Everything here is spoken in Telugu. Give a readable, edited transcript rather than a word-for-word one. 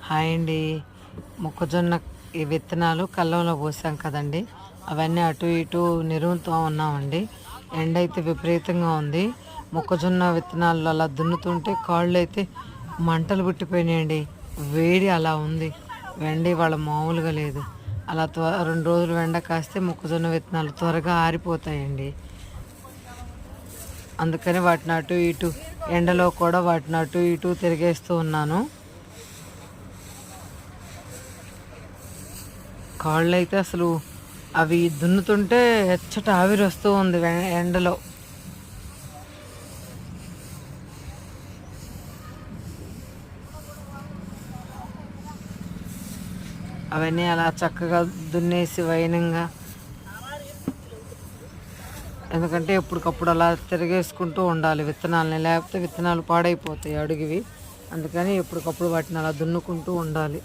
హాయ్ అండి. మొక్కజొన్న ఈ విత్తనాలు కల్లంలో పోసాం కదండి, అవన్నీ అటు ఇటు నిరుగుతూ ఉన్నామండి. ఎండ అయితే విపరీతంగా ఉంది. మొక్కజొన్న విత్తనాలు అలా దున్నుతుంటే కాళ్ళు అయితే మంటలు పుట్టిపోయినాయండి. వేడి అలా ఉంది. వెండి వాళ్ళ మామూలుగా లేదు. అలా 2 రోజులు ఎండ కాస్తే మొక్కజొన్న విత్తనాలు త్వరగా ఆరిపోతాయండి. అందుకని వాటిని అటు ఇటు ఎండలో కూడా వాటిని అటు ఇటు తిరిగేస్తూ ఉన్నాను. కాళ్ళైతే అసలు అవి దున్నుతుంటే ఎచ్చట ఆవిరి వస్తూ ఉంది ఎండలో. అవన్నీ అలా చక్కగా దున్నేసి వైనంగా, ఎందుకంటే ఎప్పటికప్పుడు అలా తిరిగేసుకుంటూ ఉండాలి విత్తనాలని, లేకపోతే విత్తనాలు పాడైపోతాయి అడుగువి. అందుకని ఎప్పటికప్పుడు వాటిని అలా దున్నుకుంటూ ఉండాలి.